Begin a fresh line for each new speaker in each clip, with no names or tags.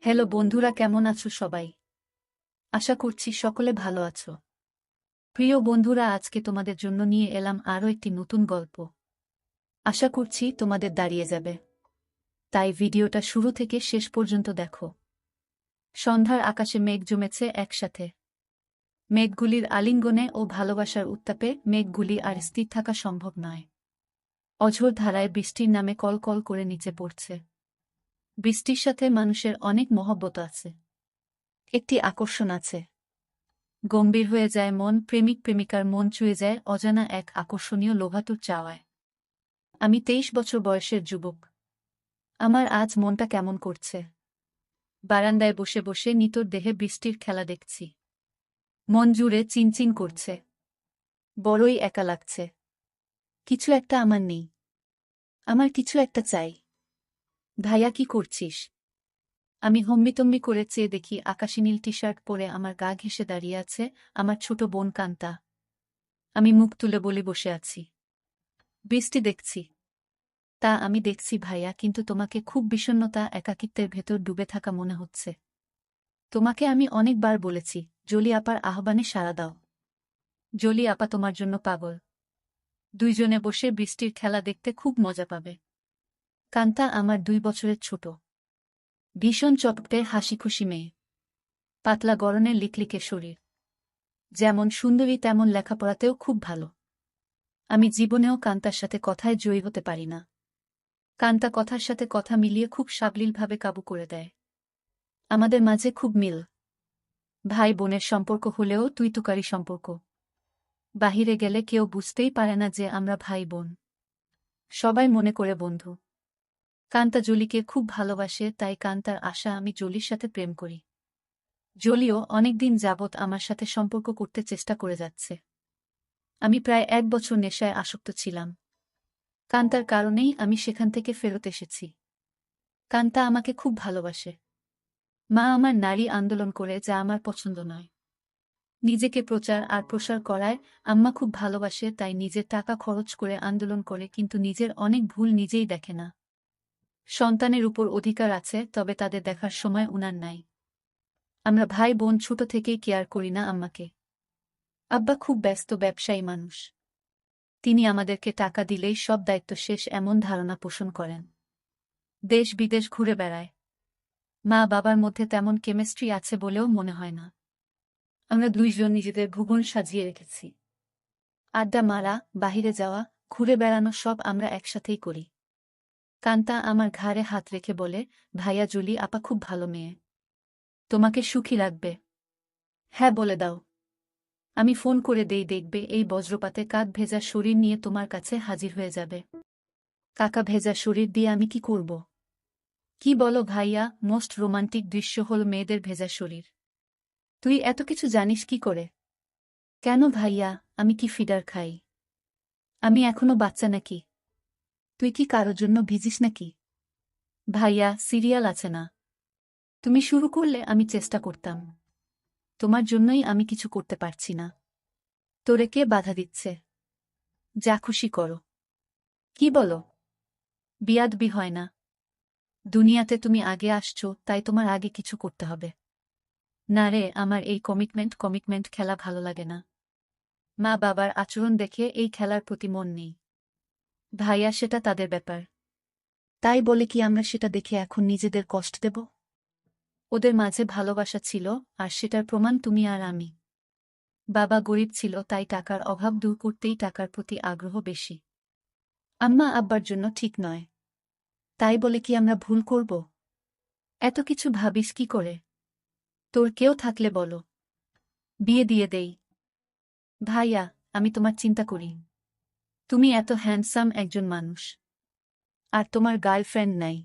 Hello বন্ধুরা, কেমন আছো সবাই? আশা করছি সকলে ভালো আছো। প্রিয় বন্ধুরা, আজকে তোমাদের জন্য নিয়ে এলাম আরও একটি নতুন গল্প। আশা করছি তোমাদের দাঁড়িয়ে যাবে, তাই ভিডিওটা শুরু থেকে শেষ পর্যন্ত দেখো। সন্ধ্যার আকাশে মেঘ জমেছে একসাথে। মেঘগুলির আলিঙ্গনে ও ভালোবাসার উত্তাপে মেঘগুলি আর স্থির থাকা সম্ভব নয়। অঝোর ধারায় বৃষ্টির নামে কল কল করে নিচে পড়ছে। বৃষ্টির সাথে মানুষের অনেক মহব্বত আছে, একটি আকর্ষণ আছে। গম্ভীর হয়ে যায় মন, প্রেমিক প্রেমিকার মন ছুঁয়ে যায় অজানা এক আকর্ষণীয় লোভাতুর চাওয়ায়। আমি 23 বছর বয়সের যুবক। আমার আজ মনটা কেমন করছে। বারান্দায় বসে বসে নিতর দেহে বৃষ্টির খেলা দেখছি। মন জুড়ে চিনচিন করছে। বড়ই একা লাগছে। কিছু একটা আমার নেই। আমার কিছু একটা চাই। ভাইয়া, কি করছিস? আমি হম্বিতম্বি করে চেয়ে দেখি আকাশি নীল টি শার্ট পরে আমার গা ঘেঁষে দাঁড়িয়ে আছে আমার ছোট বোন কান্তা। আমি মুখ তুলে বলি, বসে আছি, বৃষ্টি দেখছি। তা আমি দেখছি ভাইয়া, কিন্তু তোমাকে খুব বিষণ্ণতা, একাকিত্বের ভেতর ডুবে থাকা মনে হচ্ছে। তোমাকে আমি অনেকবার বলেছি, জলি আপার আহ্বানে সাড়া দাও। জলি আপা তোমার জন্য পাগল। দুইজনে বসে বৃষ্টির খেলা দেখতে খুব মজা পাবে। কান্তা আমার 2 বছরের ছোট, ভীষণ চটপটে হাসিখুশি মেয়ে। পাতলা গড়নের লিকলিকে শরীর। যেমন সুন্দরী তেমন লেখাপড়াতেও খুব ভালো। আমি জীবনেও কান্তার সাথে কথায় জয়ী হতে পারি না। কান্তা কথার সাথে কথা মিলিয়ে খুব সাবলীলভাবে কাবু করে দেয়। আমাদের মাঝে খুব মিল। ভাই বোনের সম্পর্ক হলেও তুই তুকারি সম্পর্ক। বাহিরে গেলে কেউ বুঝতেই পারে না যে আমরা ভাই বোন। সবাই মনে করে বন্ধু। কান্তা জলিকে খুব ভালোবাসে, তাই কান্তার আশা আমি জলির সাথে প্রেম করি। জলিও অনেকদিন যাবৎ আমার সাথে সম্পর্ক করতে চেষ্টা করে যাচ্ছে। আমি প্রায় 1 বছর নেশায় আসক্ত ছিলাম। কান্তার কারণেই আমি সেখান থেকে ফেরত এসেছি। কান্তা আমাকে খুব ভালোবাসে। মা আমার নারী আন্দোলন করে, যা আমার পছন্দ নয়। নিজেকে প্রচার আর প্রসার করায় আম্মা খুব ভালোবাসে, তাই নিজের টাকা খরচ করে আন্দোলন করে, কিন্তু নিজের অনেক ভুল নিজেই দেখে না। সন্তানের উপর অধিকার আছে, তবে তাদের দেখার সময় উনার নাই। আমরা ভাই বোন ছোট থেকেই কেয়ার করি না আম্মাকে। আব্বা খুব ব্যস্ত ব্যবসায়ী মানুষ। তিনি আমাদেরকে টাকা দিলেই সব দায়িত্ব শেষ, এমন ধারণা পোষণ করেন। দেশ বিদেশ ঘুরে বেড়ায়। মা বাবার মধ্যে তেমন কেমিস্ট্রি আছে বলেও মনে হয় না। আমরা দুইজন নিজেদের ভুবন সাজিয়ে রেখেছি। আড্ডা মারা, বাহিরে যাওয়া, ঘুরে বেড়ানো সব আমরা একসাথেই করি। কান্তা আমার ঘাড়ে হাত রেখে বলে, ভাইয়া, জুলি আপা খুব ভালো মেয়ে। তোমাকে সুখী রাখবে। হ্যাঁ বলে দাও। আমি ফোন করে দেই, দেখবে এই বজ্রপাতে কাক ভেজা শরীর নিয়ে তোমার কাছে হাজির হয়ে যাবে। কাকা ভেজা শরীর দিয়ে আমি কি করব? কি বলো ভাইয়া, মোস্ট রোমান্টিক দৃশ্য হল মেয়েদের ভেজা শরীর। তুই এত কিছু জানিস কি করে? কেন ভাইয়া, আমি কি ফিডার খাই? আমি এখনো বাচ্চা নাকি? তুই কি কারোর জন্য ভিজিস নাকি? ভাইয়া, সিরিয়াল আছে না? তুমি শুরু করলে আমি চেষ্টা করতাম। তোমার জন্যই আমি কিছু করতে পারছি না। তোরে কে বাধা দিচ্ছে? যা খুশি করো। কি বলো? বিয়াদবি হয় না। দুনিয়াতে তুমি আগে আসছো, তাই তোমার আগে কিছু করতে হবে। না রে, আমার এই কমিটমেন্ট খেলা ভালো লাগে না। মা বাবার আচরণ দেখে এই খেলার প্রতি মন নেই। ভাইয়া, সেটা তাদের ব্যাপার। তাই বলে কি আমরা সেটা দেখে এখন নিজেদের কষ্ট দেব? ওদের মাঝে ভালোবাসা ছিল, আর সেটার প্রমাণ তুমি আর আমি। বাবা গরিব ছিল, তাই টাকার অভাব দূর করতেই টাকার প্রতি আগ্রহ বেশি। আম্মা আব্বার জন্য ঠিক নয়। তাই বলে কি আমরা ভুল করব? এত কিছু ভাবিস কি করে? তোর কেউ থাকলে বলো, বিয়ে দিয়ে দেই। ভাইয়া, আমি তোমার চিন্তা করি। তুমি এত হ্যান্ডসাম একজন মানুষ, আর তোমার গার্লফ্রেন্ড নাই।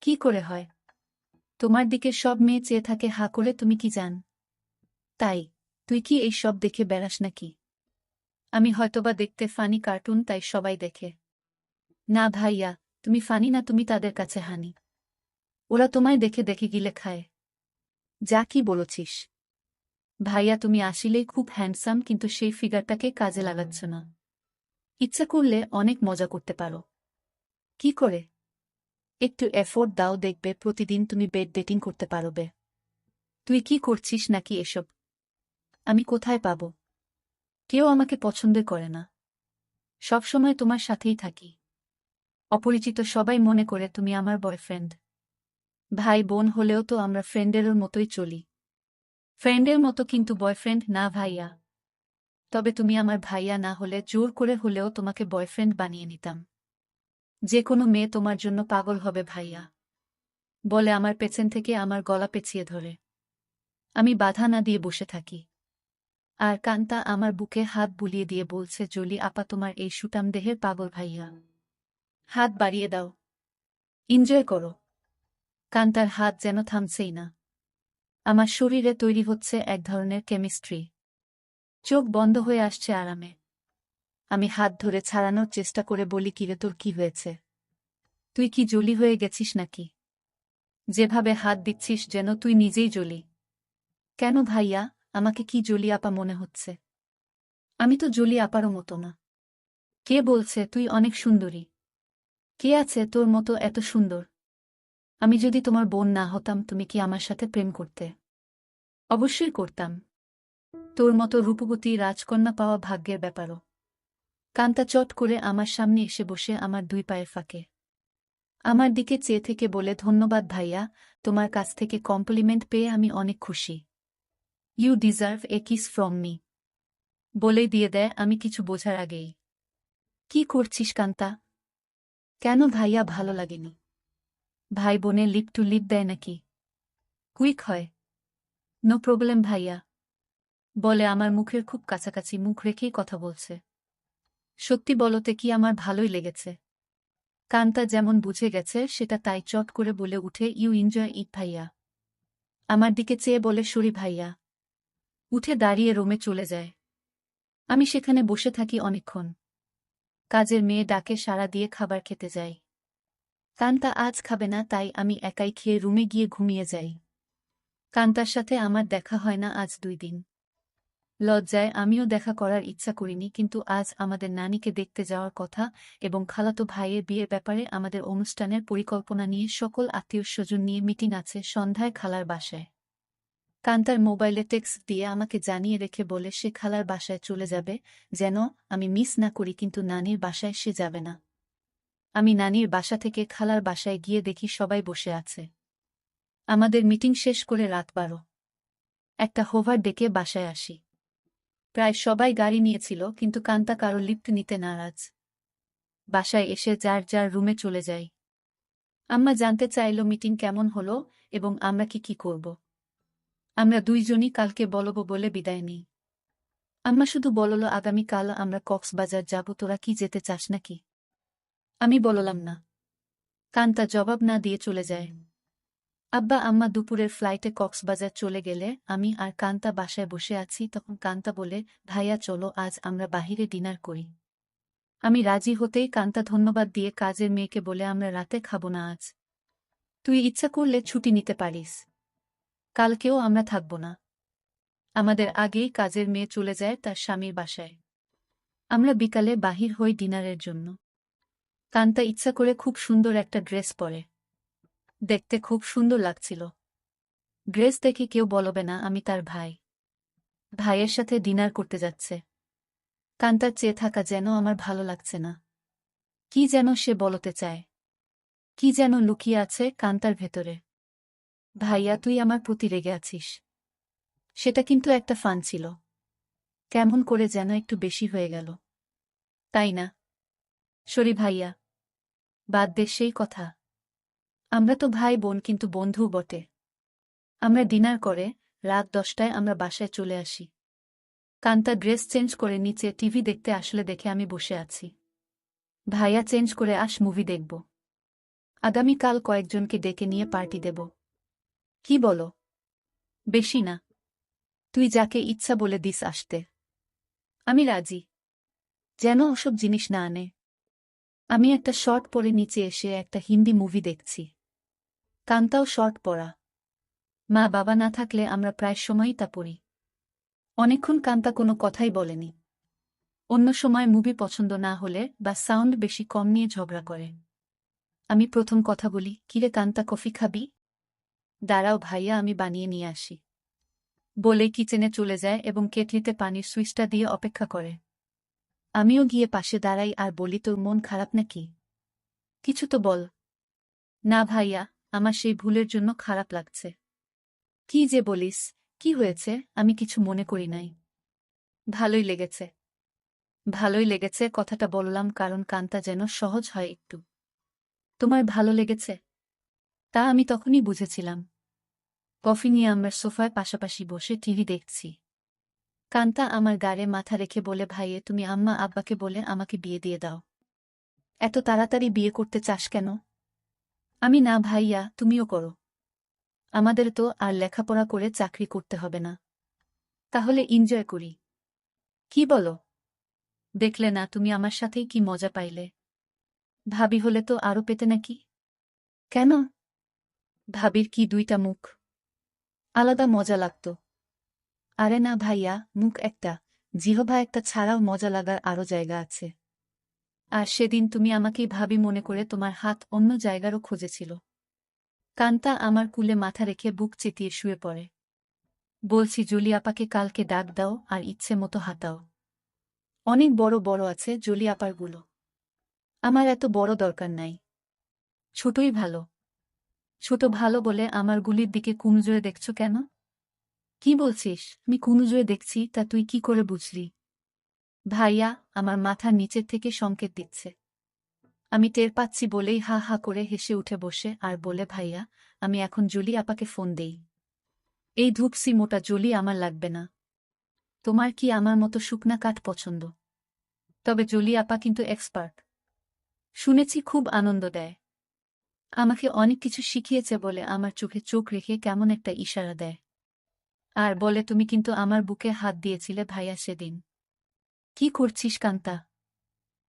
কি করে হয়? তোমার দিকে সব মেয়ে চেয়ে থাকে হা করে, তুমি কি জান? তাই তুই কি এই সব দেখে বেড়াস নাকি? আমি হয়তোবা দেখতে ফানি কার্টুন, তাই সবাই দেখে। না ভাইয়া, তুমি ফানি না, তুমি তাদের কাছে হানি। ওরা তোমায় দেখে দেখে গিলে খায়। যা কি বলছিস? ভাইয়া, তুমি আসলেই খুব হ্যান্ডসাম, কিন্তু সেই ফিগারটাকে কাজে লাগাচ্ছ না। ইচ্ছা করলে অনেক মজা করতে পারো। কি করে? একটু এফোর্ট দাও, দেখবে প্রতিদিন তুমি বেড ডেটিং করতে পারবে। তুই কি করছিস নাকি এসব? আমি কোথায় পাব? কেউ আমাকে পছন্দ করে না। সবসময় তোমার সাথেই থাকি। অপরিচিত সবাই মনে করে তুমি আমার বয়ফ্রেন্ড। ভাই বোন হলেও তো আমরা ফ্রেন্ডের মতোই চলি। ফ্রেন্ডের মতো, কিন্তু বয়ফ্রেন্ড না ভাইয়া। তবে তুমি আমার ভাইয়া না হলে জোর করে হলেও তোমাকে বয়ফ্রেন্ড বানিয়ে নিতাম। যে কোনো মেয়ে তোমার জন্য পাগল হবে ভাইয়া, বলে আমার পেছন থেকে আমার গলা পেঁচিয়ে ধরে। আমি বাধা না দিয়ে বসে থাকি। আর কান্তা আমার বুকে হাত বুলিয়ে দিয়ে বলছে, জলি আপা তোমার এই সুটাম দেহের পাগল ভাইয়া। হাত বাড়িয়ে দাও, এনজয় করো। কান্তার হাত যেন থামছেই না। আমার শরীরে তৈরি হচ্ছে এক ধরনের কেমিস্ট্রি। চোখ বন্ধ হয়ে আসছে আরামে। আমি হাত ধরে ছাড়ানোর চেষ্টা করে বলি, কিরে তোর কি হয়েছে? তুই কি জলি হয়ে গেছিস নাকি? যেভাবে হাত দিচ্ছিস যেন তুই নিজেই জলি। কেন ভাইয়া, আমাকে কি জলি আপা মনে হচ্ছে? আমি তো জলি আপারও মতো না। কে বলছে? তুই অনেক সুন্দরী। কে আছে তোর মতো এত সুন্দর? আমি যদি তোমার বোন না হতাম, তুমি কি আমার সাথে প্রেম করতে? অবশ্যই করতাম। তোর মতো রূপবতী রাজকন্যা পাওয়া ভাগ্যের ব্যাপারও। কান্তা চট করে আমার সামনে এসে বসে আমার দুই পায়ের ফাঁকে। আমার দিকে চেয়ে থেকে বলে, ধন্যবাদ ভাইয়া, তোমার কাছ থেকে কমপ্লিমেন্ট পেয়ে আমি অনেক খুশি। You deserve a kiss from me. বলেই দিয়ে দেয় আমি কিছু বোঝার আগেই। কি করছিস কান্তা? কেন ভাইয়া, ভালো লাগেনি? ভাই বোনে লিপ টু লিপ দেয় নাকি? কুইক হয়। নো প্রবলেম ভাইয়া, বলে আমার মুখের খুব কাছাকাছি মুখ রেখেই কথা বলছে। সত্যি বলতে কি আমার ভালোই লেগেছে। কান্তা যেমন বুঝে গেছে সেটা তাই চট করে বলে উঠে, ইউ এনজয় ইট ভাইয়া। আমার দিকে চেয়ে বলে, সরি ভাইয়া। উঠে দাঁড়িয়ে রুমে চলে যায়। আমি সেখানে বসে থাকি অনেকক্ষণ। কাজের মেয়ে ডাকে সাড়া দিয়ে খাবার খেতে যাই। কান্তা আজ খাবে না, তাই আমি একাই খেয়ে রুমে গিয়ে ঘুমিয়ে যাই। কান্তার সাথে আমার দেখা হয় না আজ 2 দিন। লজ্জায় আমিও দেখা করার ইচ্ছা করিনি, কিন্তু আজ আমাদের নানিকে দেখতে যাওয়ার কথা এবং খালাতো ভাইয়ের বিয়ের ব্যাপারে আমাদের অনুষ্ঠানের পরিকল্পনা নিয়ে সকল আত্মীয়স্বজন নিয়ে মিটিং আছে সন্ধ্যায় খালার বাসায়। কান্তার মোবাইলে টেক্সট দিয়ে আমাকে জানিয়ে রেখে বলে সে খালার বাসায় চলে যাবে, যেন আমি মিস না করি, কিন্তু নানির বাসায় সে যাবে না। আমি নানির বাসা থেকে খালার বাসায় গিয়ে দেখি সবাই বসে আছে। আমাদের মিটিং শেষ করে রাত 12। একটা হোভার ডেকে বাসায় আসি। প্রায় সবাই গাড়ি নিয়েছিল, কিন্তু কান্তা কারো লিফট নিতে নারাজ। বাসায় এসে যার যার রুমে চলে যাই। আম্মা জানতে চাইল মিটিং কেমন হলো এবং আমরা কি করব। আমরা দুইজনই কালকে বলব বলে বিদায় নিই। আম্মা শুধু বলল, আগামীকাল আমরা কক্সবাজার যাব, তোরা কি যেতে চাস নাকি? আমি বললাম না। কান্তা জবাব না দিয়ে চলে যায়। আব্বা আম্মা দুপুরের ফ্লাইটে কক্সবাজার চলে গেলে আমি আর কান্তা বাসায় বসে আছি। তখন কান্তা বলে, ভাইয়া চলো আজ আমরা বাহিরে ডিনার করি। আমি রাজি হতেই কান্তা ধন্যবাদ দিয়ে কাজের মেয়েকে বলে, আমরা রাতে খাবো না আজ। তুই ইচ্ছা করলে ছুটি নিতে পারিস। কালকেও আমরা থাকব না। আমাদের আগেই কাজের মেয়ে চলে যায় তার স্বামীর বাসায়। আমরা বিকালে বাহির হই ডিনারের জন্য। কান্তা ইচ্ছা করে খুব সুন্দর একটা ড্রেস পরে। দেখতে খুব সুন্দর লাগছিল। ড্রেস দেখে কেউ বলবে না আমি তার ভাই। ভাইয়ের সাথে ডিনার করতে যাচ্ছে। কান্তার চেয়ে থাকা যেন আমার ভালো লাগছে না। কি যেন সে বলতে চায়। কি যেন লুকিয়ে আছে কান্তার ভেতরে। ভাইয়া, তুই আমার প্রতি রেগে আছিস। সেটা কিন্তু একটা ফান ছিল। কেমন করে যেন একটু বেশি হয়ে গেল, তাই না? সরি ভাইয়া, বাদ দে সেই কথা। আমরা তো ভাই বোন, কিন্তু বন্ধু বটে। আমরা ডিনার করে রাত 10টায় আমরা বাসায় চলে আসি। কান্তা ড্রেস চেঞ্জ করে নিচে টিভি দেখতে আসলে দেখে আমি বসে আছি। ভাইয়া চেঞ্জ করে আস, মুভি দেখব। আগামীকাল কয়েকজনকে ডেকে নিয়ে পার্টি দেব। কি বলো? বেশি না। তুই যাকে ইচ্ছা বলে দিস আসতে। আমি রাজি। যেন ওসব জিনিস না আনে। আমি একটা শর্ট পরে নিচে এসে একটা হিন্দি মুভি দেখছি। কান্তাও শর্ট পরা। মা বাবা না থাকলে আমরা প্রায় সময়ই তা পড়ি। অনেকক্ষণ কান্তা কোনো কথাই বলেনি। অন্য সময় মুভি পছন্দ না হলে বা সাউন্ড বেশি কম নিয়ে ঝগড়া করে। আমি প্রথম কথা বলি, কিরে কান্তা, কফি খাবি? দাঁড়াও ভাইয়া, আমি বানিয়ে নিয়ে আসি। বলে কিচেনে চলে যায় এবং কেটলিতে পানির সুইচটা দিয়ে অপেক্ষা করে। আমিও গিয়ে পাশে দাঁড়াই আর বলি, তোর মন খারাপ নাকি? কিছু তো বল। না ভাইয়া, আমার সেই ভুলের জন্য খারাপ লাগছে। কি যে বলিস, কি হয়েছে? আমি কিছু মনে করি নাই। ভালোই লেগেছে। ভালোই লেগেছে কথাটা বললাম কারণ কান্তা যেন সহজ হয় একটু। তোমার ভালো লেগেছে? তা আমি তখনই বুঝেছিলাম। কফি নিয়ে আমরা সোফায় পাশাপাশি বসে টিভি দেখছি। কান্তা আমার গাড়ে মাথা রেখে বলে, ভাইয়ে তুমি আম্মা আব্বাকে বলে আমাকে বিয়ে দিয়ে দাও। এত তাড়াতাড়ি বিয়ে করতে চাস কেন? আমি, না ভাইয়া, তুমিও করো। আমাদের তো আর লেখাপড়া করে চাকরি করতে হবে না। তাহলে এনজয় করি। কি বলো? দেখলে না তুমি আমার সাথেই কি মজা পাইলে? ভাবি হলে তো আরো পেতে নাকি? কেন? ভাবির কি দুইটা মুখ? আলাদা মজা লাগতো। আরে না ভাইয়া, মুখ একটা, জিহবা একটা ছাড়াও মজা লাগার আরো জায়গা আছে। আর সেদিন তুমি আমাকেই ভাবি মনে করে তোমার হাত অন্য জায়গারও খুঁজেছিল। কান্তা আমার কুলে মাথা রেখে বুক চেতিয়ে শুয়ে পড়ে। বলছি, জলি আপাকে কালকে ডাক দাও আর ইচ্ছে মতো হাতাও। অনেক বড় বড় আছে জলি আপারগুলো। আমার এত বড় দরকার নাই। ছোটই ভালো। ছোট ভালো বলে আমার গুলির দিকে কুনজরে দেখছ কেন? কি বলছিস? আমি কুনজরে দেখছি তা তুই কি করে বুঝলি? ভাইয়া আমার মাথার নিচের থেকে সংকেত দিচ্ছে। আমি টের পাচ্ছি বলেই হা হা করে হেসে উঠে বসে আর বলে, ভাইয়া আমি এখন জলি আপাকে ফোন দেই। এই ধূপসি মোটা জলি আমার লাগবে না। তোমার কি আমার মতো শুকনা কাঠ পছন্দ? তবে জলি আপা কিন্তু এক্সপার্ট। শুনেছি খুব আনন্দ দেয়। আমাকে অনেক কিছু শিখিয়েছে বলে আমার চোখে চোখ রেখে কেমন একটা ইশারা দেয়। আর বলে, তুমি কিন্তু আমার বুকে হাত দিয়েছিলে ভাইয়া সেদিন। কি করছিস কান্তা?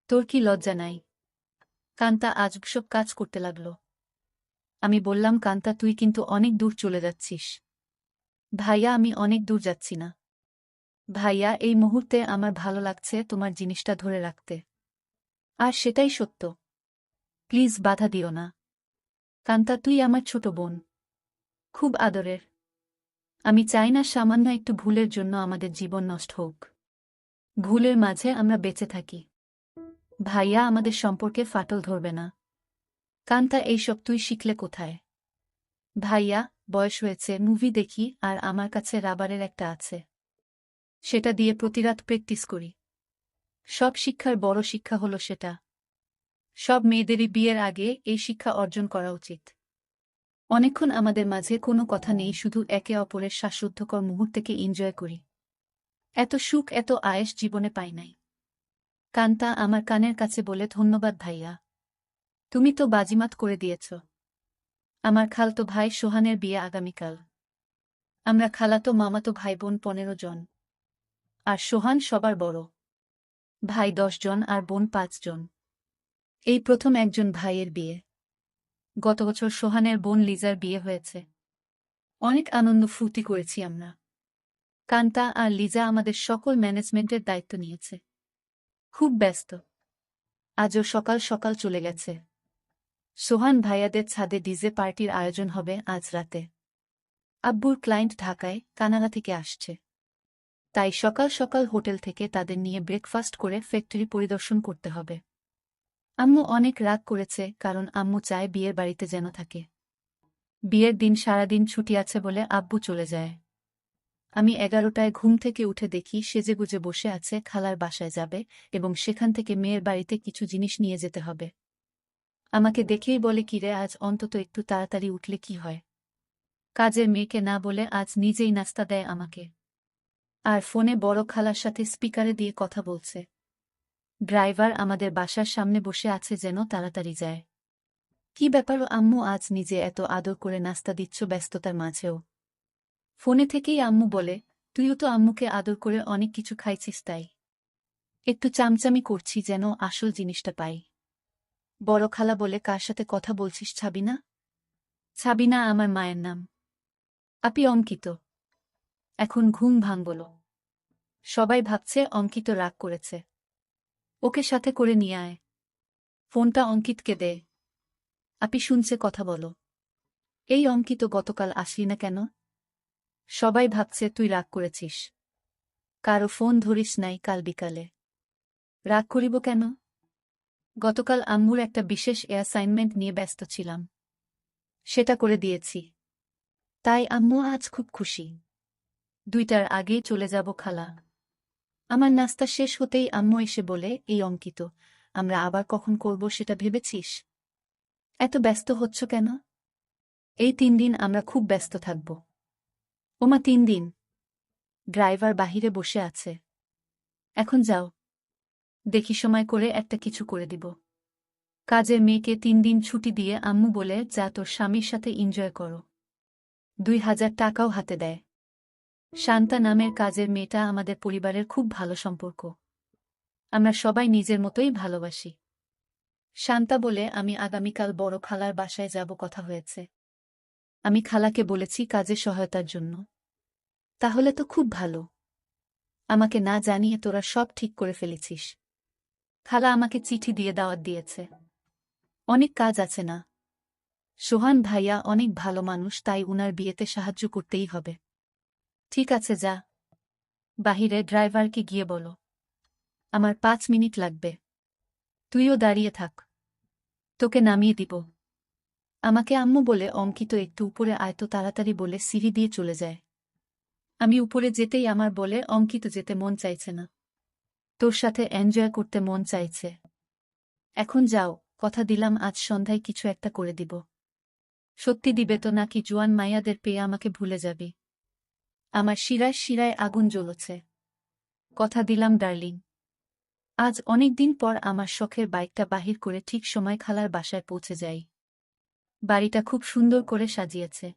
তোর কি লজ্জা নাই? কান্তা আজব সব কাজ করতে লাগল। আমি বললাম, কান্তা তুই কিন্তু অনেক দূর চলে যাচ্ছিস। ভাইয়া আমি অনেক দূর যাচ্ছি না। ভাইয়া এই মুহূর্তে আমার ভালো লাগছে তোমার জিনিসটা ধরে রাখতে। আর সেটাই সত্য। প্লিজ বাধা দিও না। কান্তা তুই আমার ছোট বোন। খুব আদরের। আমি চাই না সামান্য একটু ভুলের জন্য আমাদের জীবন নষ্ট হোক। ভুলের মাঝে আমরা বেঁচে থাকি। ভাইয়া আমাদের সম্পর্কে ফাটল ধরবে না। কান্তা এইসব তুই শিখলে কোথায়? ভাইয়া বয়স হয়েছে, মুভি দেখি আর আমার কাছে রাবারের একটা আছে। সেটা দিয়ে প্রতিরাত প্র্যাকটিস করি। সব শিক্ষার বড় শিক্ষা হলো সেটা। সব মেয়েদেরই বিয়ের আগে এই শিক্ষা অর্জন করা উচিত। অনেকক্ষণ আমাদের মাঝে কোনো কথা নেই, শুধু একে অপরের শ্বাসরুদ্ধকর মুহূর্তকে এনজয় করি। এত সুখ এত আয়েশ জীবনে পাই নাই। কান্তা আমার কানের কাছে বলে, ধন্যবাদ ভাইয়া। তুমি তো বাজিমাত করে দিয়েছ। আমার খালতো ভাই সোহানের বিয়ে আগামীকাল। আমরা খালাতো মামাতো ভাই বোন 15 জন। আর সোহান সবার বড়। ভাই 10 জন আর বোন 5 জন। এই প্রথম একজন ভাইয়ের বিয়ে। গত বছর সোহানের বোন লিজার বিয়ে হয়েছে। অনেক আনন্দ ফুর্তি করেছি আমরা। কান্তা আর লিজা আমাদের সকল ম্যানেজমেন্টের দায়িত্ব নিয়েছে। খুব ব্যস্ত। আজও সকাল সকাল চলে গেছে। সোহান ভাইয়াদের ছাদে ডিজে পার্টির আয়োজন হবে আজ রাতে। আব্বুর ক্লায়েন্ট ঢাকায় কানাডা থেকে আসছে। তাই সকাল সকাল হোটেল থেকে তাদের নিয়ে ব্রেকফাস্ট করে ফ্যাক্টরি পরিদর্শন করতে হবে। আম্মু অনেক রাগ করেছে কারণ আম্মু চায় বিয়ের বাড়িতে যেন থাকে। বিয়ের দিন সারাদিন ছুটি আছে বলে আব্বু চলে যায়। আমি 11টায় ঘুম থেকে উঠে দেখি সেজেগুজে বসে আছে, খালার বাসায় যাবে এবং সেখান থেকে মেয়ের বাড়িতে কিছু জিনিস নিয়ে যেতে হবে। আমাকে দেখেই বলে, কিরে আজ অন্তত একটু তাড়াতাড়ি উঠলে কি হয়? কাজের মেয়েকে না বলে আজ নিজেই নাস্তা দেয় আমাকে। আর ফোনে বড় খালার সাথে স্পিকারে দিয়ে কথা বলছে। ড্রাইভার আমাদের বাসার সামনে বসে আছে যেন তাড়াতাড়ি যায়। কি ব্যাপার আম্মু, আজ নিজে এত আদর করে নাস্তা দিচ্ছ ব্যস্ততার মাঝেও? ফোনে থেকেই আম্মু বলে, তুইও তো আম্মুকে আদর করে অনেক কিছু খাইছিস তাই। একটু চামচামি করছি যেন আসল জিনিসটা পাই। বড় খালা বলে, কার সাথে কথা বলছিস ছাবিনা? ছাবিনা আমার মায়ের নাম। আপি অঙ্কিত। এখন ঘুম ভাঙল। সবাই ভাবছে অঙ্কিত রাগ করেছে। ওকে সাথে করে নিয়ে আয়। ফোনটা অঙ্কিতকে দে। আপি শুনছে, কথা বলো। এই অঙ্কিত গতকাল আসলি না কেন? সবাই ভাবছে তুই রাগ করেছিস। কারো ফোন ধরিস নাই কাল বিকালে। রাগ করিব কেন? গতকাল আম্মুর একটা বিশেষ অ্যাসাইনমেন্ট নিয়ে ব্যস্ত ছিলাম। সেটা করে দিয়েছি। তাই আম্মু আজ খুব খুশি। 2টার আগেই চলে যাব খালা। আমার নাস্তা শেষ হতেই আম্মু এসে বলে, এই অঙ্কিত, আমরা আবার কখন করব সেটা ভেবেছিস? এত ব্যস্ত হচ্ছ কেন? এই 3 দিন আমরা খুব ব্যস্ত থাকব। ওমা, 3 দিন? ড্রাইভার বাহিরে বসে আছে। এখন যাও, দেখি সময় করে একটা কিছু করে দিব। কাজের মেয়েকে 3 দিন ছুটি দিয়ে আম্মু বলে, যা তোর স্বামীর সাথে এনজয় করো। 2000 টাকাও হাতে দেয়। শান্তা নামের কাজের মেয়েটা আমাদের পরিবারের খুব ভালো সম্পর্ক। আমরা সবাই নিজের মতোই ভালোবাসি। শান্তা বলে, আমি আগামীকাল বড় খালার বাসায় যাব, কথা হয়েছে। আমি খালাকে বলেছি কাজে সহায়তার জন্য। তাহলে তো খুব ভালো। আমাকে না জানিয়ে তোরা সব ঠিক করে ফেলেছিস। খালা আমাকে চিঠি দিয়ে দাওয়াত দিয়েছে। অনেক কাজ আছে না? সোহান ভাইয়া অনেক ভালো মানুষ, তাই উনার বিয়েতে সাহায্য করতেই হবে। ঠিক আছে, যা। বাহিরে ড্রাইভারকে গিয়ে বলো আমার 5 মিনিট লাগবে। তুইও দাঁড়িয়ে থাক, তোকে নামিয়ে দিব। আমাকে আম্মু বলে, অঙ্কিত একটু উপরে আয় তো তাড়াতাড়ি বলে সিঁড়ি দিয়ে চলে যায়। আমি উপরে যেতেই আমার বলে, অঙ্কিত যেতে মন চাইছে না। তোর সাথে এনজয় করতে মন চাইছে। এখন যাও, কথা দিলাম আজ সন্ধ্যায় কিছু একটা করে দিব। সত্যি দিবে তো, নাকি জোয়ান মাইয়াদের পেয়ে আমাকে ভুলে যাবি? আমার শিরায় শিরায় আগুন জ্বলছে। কথা দিলাম ডার্লিং। আজ অনেক দিন পর আমার শখের বাইকটা বাহির করে ঠিক সময় খালার বাসায় পৌঁছে যাই। বাড়িটা খুব সুন্দর করে সাজিয়েছে।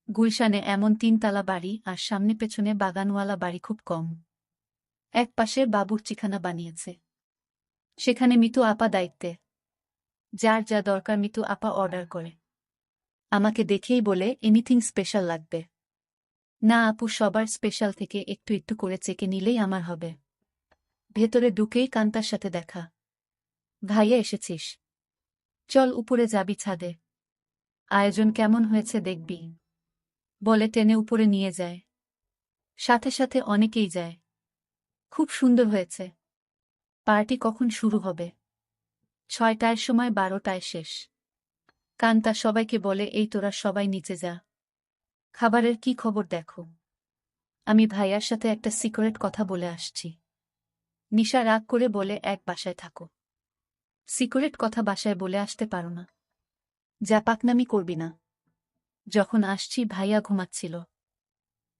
গুলশানে এমন 3 তলা বাড়ি আর সামনে পেছনে বাগানওয়ালা বাড়ি খুব কম। এক পাশে বাবুর্চিখানা বানিয়েছে। সেখানে মিতু আপা দায়িত্বে। যার যা দরকার মিতু আপা অর্ডার করে। আমাকে দেখেই বলে, এনিথিং স্পেশাল লাগবে? না আপু, সবার স্পেশাল থেকে একটু একটু করে চেকে নিলেই আমার হবে। ভেতরে ঢুকেই কান্তার সাথে দেখা। ভাইয়া এসেছিস? চল উপরে যাবি, ছাদে। আয়োজন কেমন হয়েছে দেখবি। বলে টেনে উপরে নিয়ে যায়। সাথে সাথে অনেকেই যায়। খুব সুন্দর হয়েছে। পার্টি কখন শুরু হবে? 6টার সময়, 12টায় শেষ। কান্তা সবাইকে বলে, এই তোরা সবাই নিচে যা। খাবারের কি খবর দেখো। আমি ভাইয়ার সাথে একটা সিক্রেট কথা বলে আসছি। নিশা রাগ করে বলে, এক বাসায় থাকো। সিক্রেট কথা বাসায় বলে আসতে পারো না? যা পাকনামি করবি না। যখন আসছি ভাইয়া ঘুমাচ্ছিল।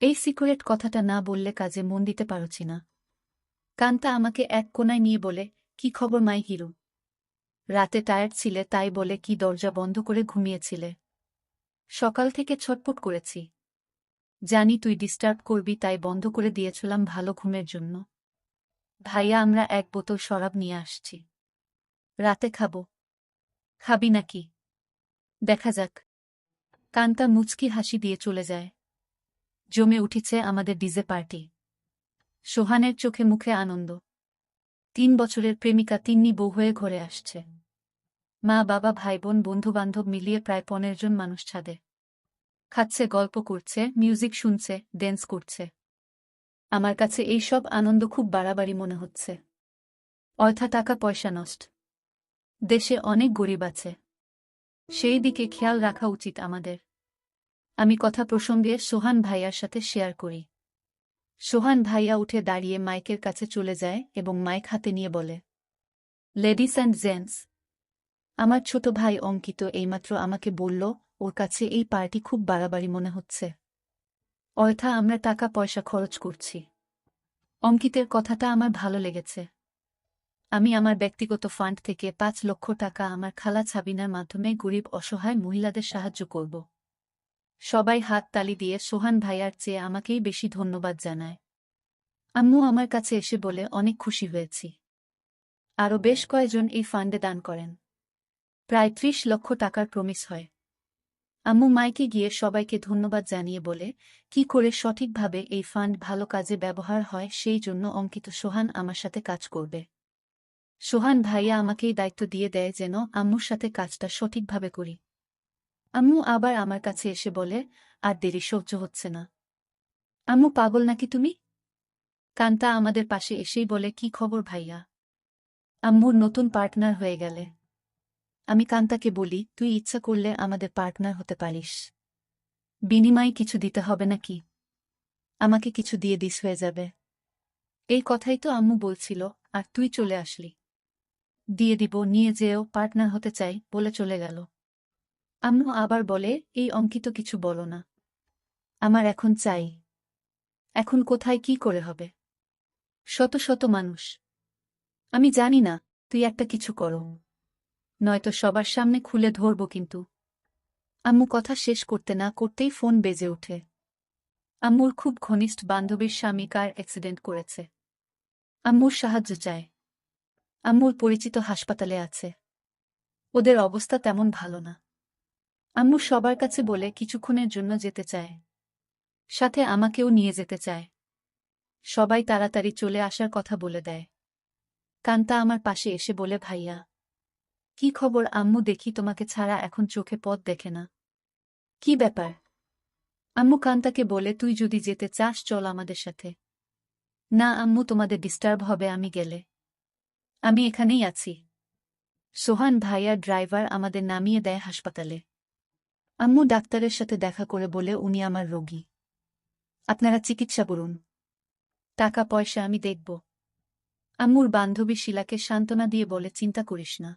এই সিক্রেট কথাটা না বললে কাজে মন দিতে পারছি না। কান্তা আমাকে এক কোনায় নিয়ে বলে, কি খবর মাই হিরো? রাতে টায়ার্ড ছিলে তাই বলে কি দরজা বন্ধ করে ঘুমিয়েছিলে? সকাল থেকে ছটপট করেছি। জানি তুই ডিস্টার্ব করবি তাই বন্ধ করে দিয়েছিলাম ভালো ঘুমের জন্য। ভাইয়া, আমরা 1 বোতল শরাব নিয়ে আসছি। রাতে খাবো। খাবি নাকি? দেখা যাক। কান্তা মুচকি হাসি দিয়ে চলে যায়। জমে উঠেছে আমাদের ডিজে পার্টি। সোহানের চোখে মুখে আনন্দ। 3 বছরের প্রেমিকা তিন্নি বউ হয়ে ঘরে আসছে। মা বাবা ভাই বোন বন্ধুবান্ধব মিলিয়ে প্রায় 15 জন মানুষ ছাদে। খাচ্ছে, গল্প করছে, মিউজিক শুনছে, ড্যান্স করছে। আমার কাছে এই সব আনন্দ খুব বাড়াবাড়ি মনে হচ্ছে। অযথা টাকা পয়সা নষ্ট। দেশে অনেক গরিব আছে। সেই দিকে খেয়াল রাখা উচিত আমাদের। আমি কথা প্রসঙ্গে সোহান ভাইয়ার সাথে শেয়ার করি। সোহান ভাইয়া উঠে দাঁড়িয়ে মাইকের কাছে চলে যায় এবং মাইক হাতে নিয়ে বলে, লেডিস অ্যান্ড জেন্টস, আমার ছোট ভাই অঙ্কিত এইমাত্র আমাকে বলল ওর কাছে এই পার্টি খুব বাড়াবাড়ি মনে হচ্ছে। অযথা আমরা টাকা পয়সা খরচ করছি। অঙ্কিতের কথাটা আমার ভালো লেগেছে। আমি আমার ব্যক্তিগত ফান্ড থেকে 5 লক্ষ টাকা আমার খালা ছাবিনার মাধ্যমে গরিব অসহায় মহিলাদের সাহায্য করব। সবাই হাত তালি দিয়ে সোহান ভাইয়ার চেয়ে আমাকেই বেশি ধন্যবাদ জানায়। আম্মু আমার কাছে এসে বলে, অনেক খুশি হয়েছি। আরও বেশ কয়েকজন এই ফান্ডে দান করেন। প্রায় 30 লক্ষ টাকার প্রমিস হয়। আম্মু মাইকে গিয়ে সবাইকে ধন্যবাদ জানিয়ে বলে, কি করে সঠিকভাবে এই ফান্ড ভালো কাজে ব্যবহার হয় সেই জন্য অঙ্কিত সোহান আমার সাথে কাজ করবে। সোহান ভাইয়া আমাকেই দায়িত্ব দিয়ে দেয় যেন আম্মুর সাথে কাজটা সঠিকভাবে করি। আম্মু আবার আমার কাছে এসে বলে, আর দেরি সহ্য হচ্ছে না। আম্মু পাগল নাকি তুমি? কান্তা আমাদের পাশে এসেই বলে, কি খবর ভাইয়া? আম্মুর নতুন পার্টনার হয়ে গেলে। আমি কান্তাকে বলি, তুই ইচ্ছা করলে আমাদের পার্টনার হতে পারিস। বিনিময়ে কিছু দিতে হবে নাকি? আমাকে কিছু দিয়ে দিস হয়ে যাবে। এই কথাই তো আম্মু বলছিল, আর তুই চলে আসলি। দিয়ে দিব, নিয়ে যেও, পার্টনার হতে চাই বলে চলে গেল। আম্মু আবার বলে, এই অঙ্কিত কিছু বলো না। আমার এখন চাই। এখন কোথায় কি করে হবে? শত শত মানুষ। আমি জানি না, তুই একটা কিছু করো। নয়তো সবার সামনে খুলে ধরব কিন্তু। আম্মু কথা শেষ করতে না করতেই ফোন বেজে ওঠে। আম্মুর খুব ঘনিষ্ঠ বান্ধবীর স্বামী কার অ্যাক্সিডেন্ট করেছে। আম্মুর সাহায্য চায়। আম্মুর পরিচিত হাসপাতালে আছে। ওদের অবস্থা তেমন ভালো না। আম্মু সবার কাছে বলে কিছুক্ষণের জন্য যেতে চায়। সাথে আমাকেও নিয়ে যেতে চায়। সবাই তাড়াতাড়ি চলে আসার কথা বলে দেয়। কান্তা আমার পাশে এসে বলে, ভাইয়া কি খবর? আম্মু দেখি তোমাকে ছাড়া এখন চোখে পথ দেখে না। কি ব্যাপার? আম্মু কান্তাকে বলে, তুই যদি যেতে চাস চল আমাদের সাথে। না আম্মু, তোমাদের ডিস্টার্ব হবে আমি গেলে। আমি এখানেই আছি। সোহান ভাইয়া ড্রাইভার আমাদের নামিয়ে দেয় হাসপাতালে। আম্মু ডাক্তারের সাথে দেখা করে বলে, উনি আমার রোগী। আপনারা চিকিৎসা করুন। টাকা পয়সা আমি দেখব। আম্মুর বান্ধবী শিলাকে সান্ত্বনা দিয়ে বলে, চিন্তা করিস না,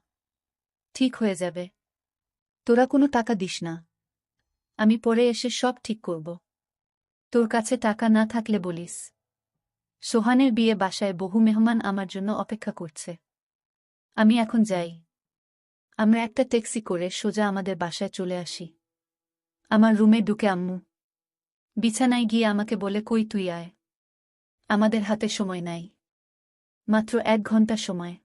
ঠিক হয়ে যাবে। তোরা কোনো টাকা দিস না। আমি পরে এসে সব ঠিক করব। তোর কাছে টাকা না থাকলে বলিস। সোহানের বিয়ে বাসায় বহু মেহমান আমার জন্য অপেক্ষা করছে। আমি এখন যাই। আমরা একটা ট্যাক্সি করে সোজা আমাদের বাসায় চলে আসি। আমার রুমে ঢুকে আম্মু বিছানায় গিয়ে আমাকে বলে, কই তুই আয়। আমাদের হাতে সময় নাই। মাত্র 1 ঘন্টা সময়।